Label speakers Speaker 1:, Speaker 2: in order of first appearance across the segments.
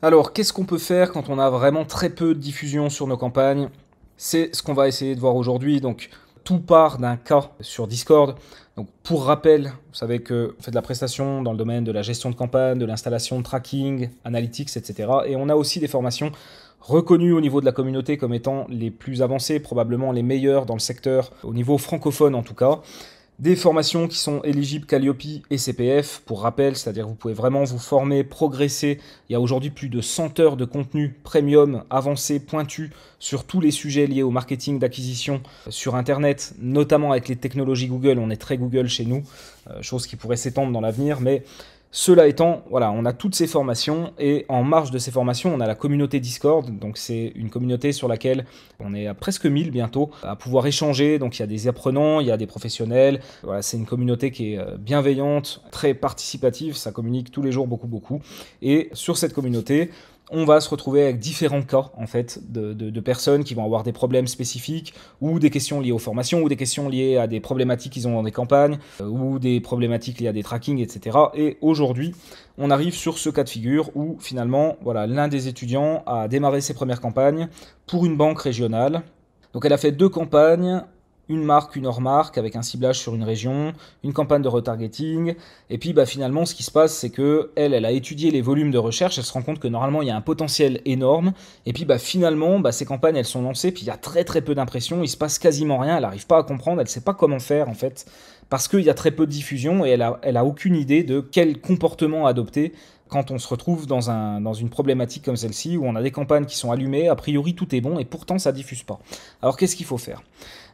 Speaker 1: Alors, qu'est-ce qu'on peut faire quand on a vraiment très peu de diffusion sur nos campagnes? C'est ce qu'on va essayer de voir aujourd'hui. Donc, tout part d'un cas sur Discord. Donc, pour rappel, vous savez qu'on fait de la prestation dans le domaine de la gestion de campagne, de l'installation de tracking, analytics, etc. Et on a aussi des formations reconnues au niveau de la communauté comme étant les plus avancées, probablement les meilleures dans le secteur, au niveau francophone en tout cas. Des formations qui sont éligibles Calliope et CPF, pour rappel, c'est-à-dire vous pouvez vraiment vous former, progresser. Il y a aujourd'hui plus de 100 heures de contenu premium, avancé, pointu, sur tous les sujets liés au marketing d'acquisition sur Internet, notamment avec les technologies Google. On est très Google chez nous, chose qui pourrait s'étendre dans l'avenir, mais cela étant, voilà, on a toutes ces formations et en marge de ces formations, on a la communauté Discord. Donc c'est une communauté sur laquelle on est à presque 1000 bientôt à pouvoir échanger. Donc il y a des apprenants, il y a des professionnels. Voilà, c'est une communauté qui est bienveillante, très participative, ça communique tous les jours beaucoup. Et sur cette communauté, on va se retrouver avec différents cas en fait de personnes qui vont avoir des problèmes spécifiques ou des questions liées aux formations ou des questions liées à des problématiques qu'ils ont dans des campagnes ou des problématiques liées à des trackings, etc. Et aujourd'hui, on arrive sur ce cas de figure où finalement, voilà, l'un des étudiants a démarré ses premières campagnes pour une banque régionale. Donc elle a fait 2 campagnes, une marque, une hors marque, avec un ciblage sur une région, une campagne de retargeting, et puis finalement ce qui se passe c'est que elle a étudié les volumes de recherche, elle se rend compte que normalement il y a un potentiel énorme, et puis finalement ces campagnes elles sont lancées, puis il y a très peu d'impressions, il se passe quasiment rien, elle n'arrive pas à comprendre, elle ne sait pas comment faire en fait, parce qu'il y a très peu de diffusion, et elle a aucune idée de quel comportement adopter quand on se retrouve dans une problématique comme celle-ci, où on a des campagnes qui sont allumées, a priori tout est bon, et pourtant ça diffuse pas. Alors qu'est-ce qu'il faut faire ?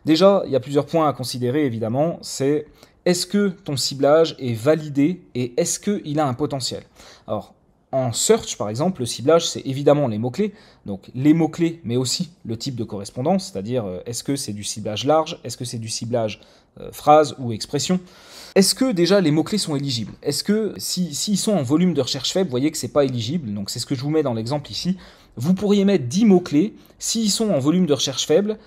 Speaker 1: Déjà, il y a plusieurs points à considérer évidemment, c'est est-ce que ton ciblage est validé et est-ce qu'il a un potentiel ? Alors, en search par exemple, le ciblage c'est évidemment les mots-clés, donc les mots-clés mais aussi le type de correspondance, c'est-à-dire est-ce que c'est du ciblage large, est-ce que c'est du ciblage phrase ou expression ? Est-ce que déjà les mots-clés sont éligibles ? Est-ce que s'ils sont en volume de recherche faible, vous voyez que c'est pas éligible, donc c'est ce que je vous mets dans l'exemple ici, vous pourriez mettre 10 mots-clés, s'ils sont en volume de recherche faible,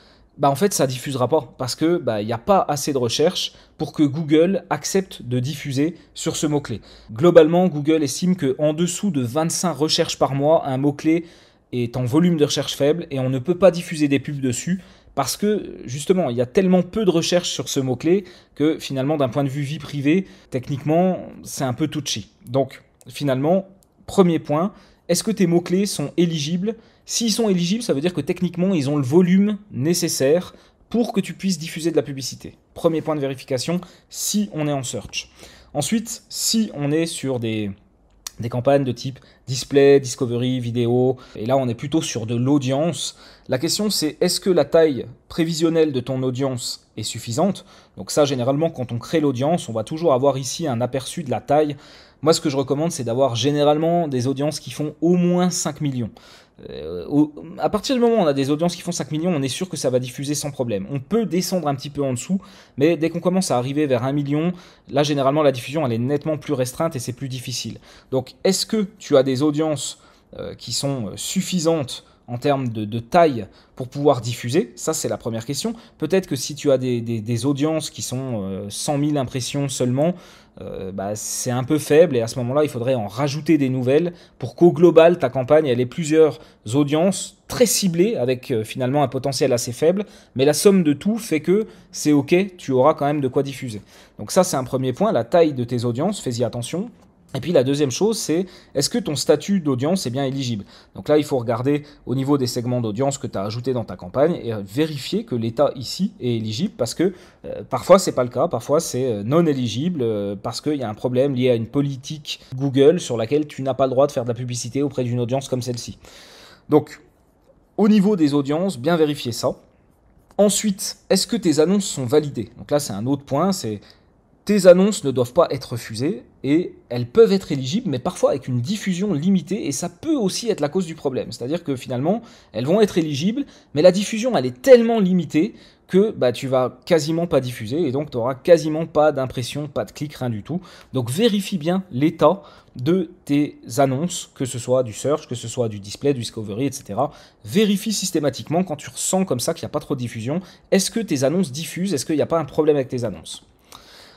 Speaker 1: en fait ça diffusera pas parce que il n'y a pas assez de recherche pour que Google accepte de diffuser sur ce mot-clé. Globalement, Google estime qu'en dessous de 25 recherches par mois, un mot-clé est en volume de recherche faible et on ne peut pas diffuser des pubs dessus parce que justement il y a tellement peu de recherches sur ce mot-clé que finalement d'un point de vue vie privée, techniquement c'est un peu touchy. Donc finalement, premier point, est-ce que tes mots-clés sont éligibles ? S'ils sont éligibles, ça veut dire que techniquement, ils ont le volume nécessaire pour que tu puisses diffuser de la publicité. Premier point de vérification, si on est en search. Ensuite, si on est sur des campagnes de type display, discovery, vidéo, et là on est plutôt sur de l'audience, la question c'est est-ce que la taille prévisionnelle de ton audience est suffisante ? Donc ça généralement quand on crée l'audience, on va toujours avoir ici un aperçu de la taille. Moi ce que je recommande c'est d'avoir généralement des audiences qui font au moins 5 millions. À partir du moment où on a des audiences qui font 5 millions, on est sûr que ça va diffuser sans problème. On peut descendre un petit peu en dessous, mais dès qu'on commence à arriver vers 1 million, là généralement la diffusion elle est nettement plus restreinte et c'est plus difficile. Donc est-ce que tu as des audiences qui sont suffisantes en termes de taille pour pouvoir diffuser? Ça c'est la première question. Peut-être que si tu as des audiences qui sont 100 000 impressions seulement, c'est un peu faible et à ce moment-là il faudrait en rajouter des nouvelles pour qu'au global ta campagne elle ait plusieurs audiences très ciblées avec finalement un potentiel assez faible, mais la somme de tout fait que c'est ok, tu auras quand même de quoi diffuser. Donc ça c'est un premier point, la taille de tes audiences, fais-y attention. Et puis la deuxième chose, c'est est-ce que ton statut d'audience est bien éligible ? Donc là, il faut regarder au niveau des segments d'audience que tu as ajoutés dans ta campagne et vérifier que l'état ici est éligible parce que parfois c'est pas le cas, parfois c'est non éligible parce qu'il y a un problème lié à une politique Google sur laquelle tu n'as pas le droit de faire de la publicité auprès d'une audience comme celle-ci. Donc au niveau des audiences, bien vérifier ça. Ensuite, est-ce que tes annonces sont validées ? Donc là, c'est un autre point, c'est tes annonces ne doivent pas être refusées et elles peuvent être éligibles, mais parfois avec une diffusion limitée et ça peut aussi être la cause du problème. C'est-à-dire que finalement, elles vont être éligibles, mais la diffusion, elle est tellement limitée que tu vas quasiment pas diffuser et donc tu n'auras quasiment pas d'impression, pas de clic, rien du tout. Donc vérifie bien l'état de tes annonces, que ce soit du search, que ce soit du display, du discovery, etc. Vérifie systématiquement quand tu ressens comme ça qu'il n'y a pas trop de diffusion. Est-ce que tes annonces diffusent ? Est-ce qu'il n'y a pas un problème avec tes annonces ?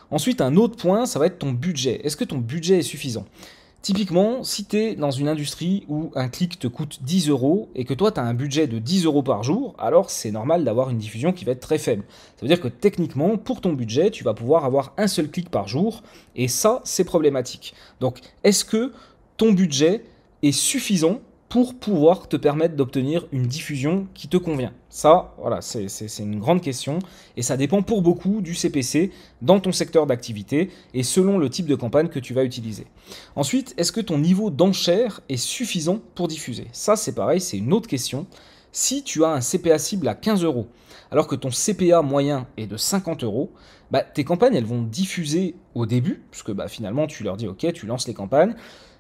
Speaker 1: Ensuite, un autre point, ça va être ton budget. Est-ce que ton budget est suffisant ? Typiquement, si tu es dans une industrie où un clic te coûte 10 € et que toi tu as un budget de 10 € par jour, alors c'est normal d'avoir une diffusion qui va être très faible. Ça veut dire que techniquement, pour ton budget, tu vas pouvoir avoir un seul clic par jour et ça, c'est problématique. Donc, est-ce que ton budget est suffisant pour pouvoir te permettre d'obtenir une diffusion qui te convient? Ça, voilà, c'est une grande question et ça dépend pour beaucoup du CPC dans ton secteur d'activité et selon le type de campagne que tu vas utiliser. Ensuite, est-ce que ton niveau d'enchère est suffisant pour diffuser? Ça, c'est pareil, c'est une autre question. Si tu as un CPA cible à 15 € alors que ton CPA moyen est de 50 €, bah, tes campagnes, elles vont diffuser au début, puisque bah, finalement, tu leur dis, ok, tu lances les campagnes,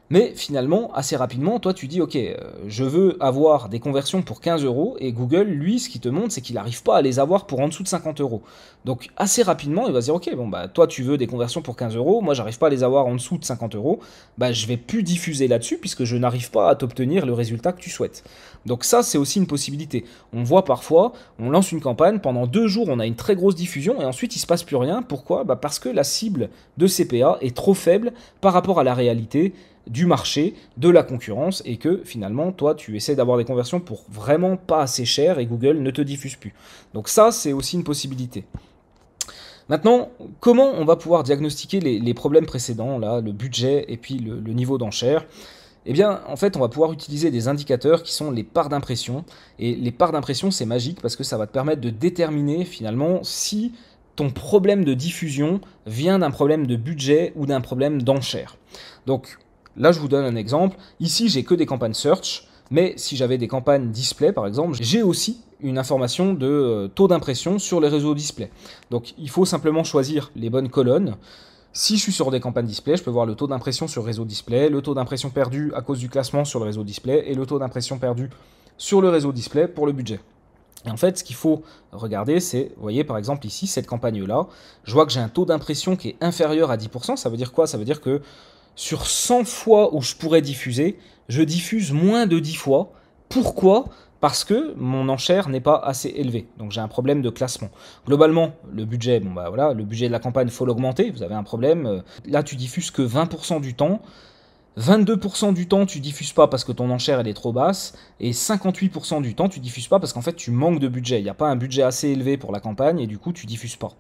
Speaker 1: mais finalement, assez rapidement, toi, tu dis, ok, je veux avoir des conversions pour 15 € et Google, lui, ce qu'il te montre, c'est qu'il n'arrive pas à les avoir pour en dessous de 50 €. Donc, assez rapidement, il va se dire, ok, bon, bah, toi, tu veux des conversions pour 15 €, moi, j'arrive pas à les avoir en dessous de 50 €, bah, je vais plus diffuser là-dessus puisque je n'arrive pas à t'obtenir le résultat que tu souhaites. Donc, ça, c'est aussi une possibilité. On voit parfois, on lance une campagne, pendant 2 jours, on a une très grosse diffusion et ensuite, il se passe plus rien. Pourquoi? Bah, parce que la cible de CPA est trop faible par rapport à la réalité du marché, de la concurrence, et que finalement, toi, tu essaies d'avoir des conversions pour vraiment pas assez cher et Google ne te diffuse plus. Donc ça, c'est aussi une possibilité. Maintenant, comment on va pouvoir diagnostiquer les problèmes précédents, là, le budget et puis le niveau d'enchère? Eh bien, en fait, on va pouvoir utiliser des indicateurs qui sont les parts d'impression. Et les parts d'impression, c'est magique parce que ça va te permettre de déterminer finalement si ton problème de diffusion vient d'un problème de budget ou d'un problème d'enchère. Donc, là, je vous donne un exemple. Ici, j'ai que des campagnes search, mais si j'avais des campagnes display, par exemple, j'ai aussi une information de taux d'impression sur les réseaux display. Donc, il faut simplement choisir les bonnes colonnes. Si je suis sur des campagnes display, je peux voir le taux d'impression sur réseau display, le taux d'impression perdu à cause du classement sur le réseau display et le taux d'impression perdu sur le réseau display pour le budget. Et en fait, ce qu'il faut regarder, c'est, vous voyez par exemple ici, cette campagne-là, je vois que j'ai un taux d'impression qui est inférieur à 10%. Ça veut dire quoi? Ça veut dire que sur 100 fois où je pourrais diffuser, je diffuse moins de 10 fois. Pourquoi? Parce que mon enchère n'est pas assez élevée. Donc j'ai un problème de classement. Globalement, le budget, bon bah voilà, le budget de la campagne, il faut l'augmenter. Vous avez un problème. Là, tu diffuses que 20% du temps. 22% du temps, tu diffuses pas parce que ton enchère elle est trop basse, et 58% du temps, tu diffuses pas parce qu'en fait tu manques de budget. Il n'y a pas un budget assez élevé pour la campagne et du coup tu diffuses pas.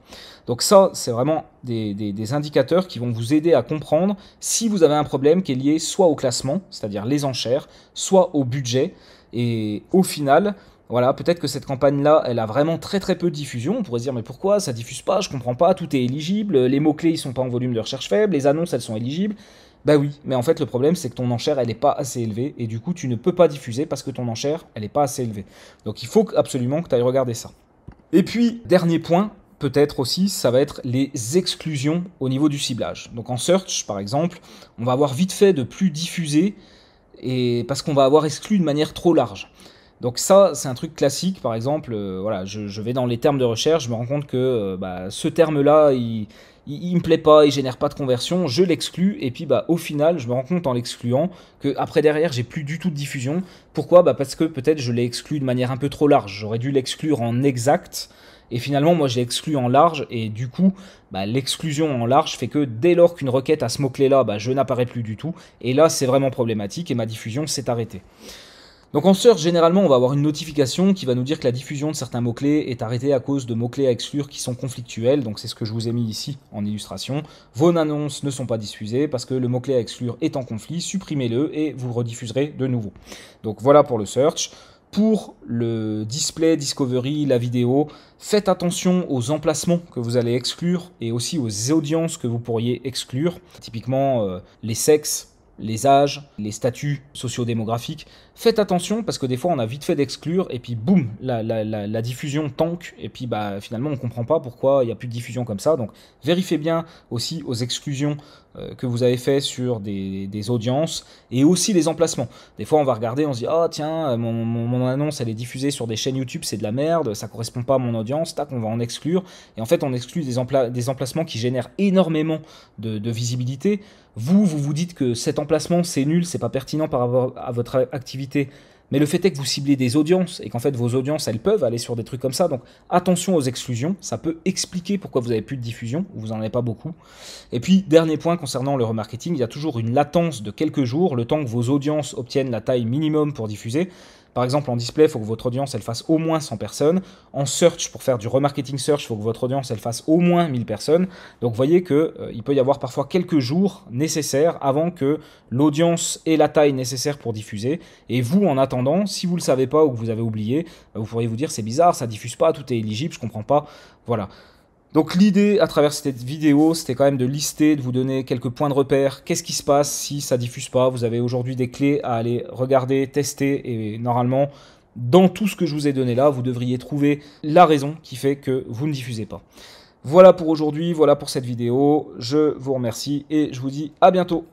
Speaker 1: Donc ça, c'est vraiment des indicateurs qui vont vous aider à comprendre si vous avez un problème qui est lié soit au classement, c'est-à-dire les enchères, soit au budget. Et au final, voilà, peut-être que cette campagne-là, elle a vraiment très très peu de diffusion. On pourrait se dire, mais pourquoi ça diffuse pas? Je comprends pas, tout est éligible, les mots-clés ils sont pas en volume de recherche faible, les annonces elles sont éligibles. Bah oui, mais en fait le problème c'est que ton enchère elle n'est pas assez élevée et du coup tu ne peux pas diffuser parce que ton enchère elle n'est pas assez élevée. Donc il faut absolument que tu ailles regarder ça. Et puis, dernier point, peut-être aussi, ça va être les exclusions au niveau du ciblage. Donc en search par exemple, on va avoir vite fait de plus diffuser et parce qu'on va avoir exclu de manière trop large. Donc ça, c'est un truc classique, par exemple, voilà, je vais dans les termes de recherche, je me rends compte que ce terme-là, il me plaît pas, il génère pas de conversion, je l'exclus, et puis au final, je me rends compte en l'excluant que après derrière, j'ai plus du tout de diffusion. Pourquoi? Parce que peut-être je l'ai exclu de manière un peu trop large, j'aurais dû l'exclure en exact, et finalement, moi, je l'ai exclu en large, et du coup, l'exclusion en large fait que dès lors qu'une requête a ce mot-clé-là, je n'apparais plus du tout, et là, c'est vraiment problématique, et ma diffusion s'est arrêtée. Donc en search, généralement, on va avoir une notification qui va nous dire que la diffusion de certains mots-clés est arrêtée à cause de mots-clés à exclure qui sont conflictuels. Donc c'est ce que je vous ai mis ici en illustration. Vos annonces ne sont pas diffusées parce que le mot-clé à exclure est en conflit. Supprimez-le et vous le rediffuserez de nouveau. Donc voilà pour le search. Pour le display, discovery, la vidéo, faites attention aux emplacements que vous allez exclure et aussi aux audiences que vous pourriez exclure. Typiquement les sexes, les âges, les statuts sociodémographiques. Faites attention parce que des fois on a vite fait d'exclure et puis boum, la diffusion tank et puis finalement on comprend pas pourquoi il n'y a plus de diffusion comme ça. Donc vérifiez bien aussi aux exclusions que vous avez fait sur des audiences et aussi les emplacements. Des fois on va regarder, on se dit ah tiens mon annonce elle est diffusée sur des chaînes YouTube, c'est de la merde, ça correspond pas à mon audience, tac on va en exclure et en fait on exclut des emplacements qui génèrent énormément de visibilité. Vous dites que cet emplacement c'est nul, c'est pas pertinent par rapport à votre activité. Mais le fait est que vous ciblez des audiences et qu'en fait vos audiences elles peuvent aller sur des trucs comme ça. Donc attention aux exclusions, ça peut expliquer pourquoi vous avez plus de diffusion ou vous en avez pas beaucoup. Et puis dernier point concernant le remarketing, il y a toujours une latence de quelques jours, le temps que vos audiences obtiennent la taille minimum pour diffuser. Par exemple, en display, il faut que votre audience elle fasse au moins 100 personnes. En search, pour faire du remarketing search, il faut que votre audience elle fasse au moins 1000 personnes. Donc vous voyez qu'il peut y avoir parfois quelques jours nécessaires avant que l'audience ait la taille nécessaire pour diffuser. Et vous, en attendant, si vous ne le savez pas ou que vous avez oublié, vous pourriez vous dire c'est bizarre, ça diffuse pas, tout est éligible, je comprends pas. Voilà. Donc l'idée à travers cette vidéo, c'était quand même de lister, de vous donner quelques points de repère. Qu'est-ce qui se passe si ça diffuse pas? Vous avez aujourd'hui des clés à aller regarder, tester, et normalement, dans tout ce que je vous ai donné là, vous devriez trouver la raison qui fait que vous ne diffusez pas. Voilà pour aujourd'hui, voilà pour cette vidéo. Je vous remercie et je vous dis à bientôt.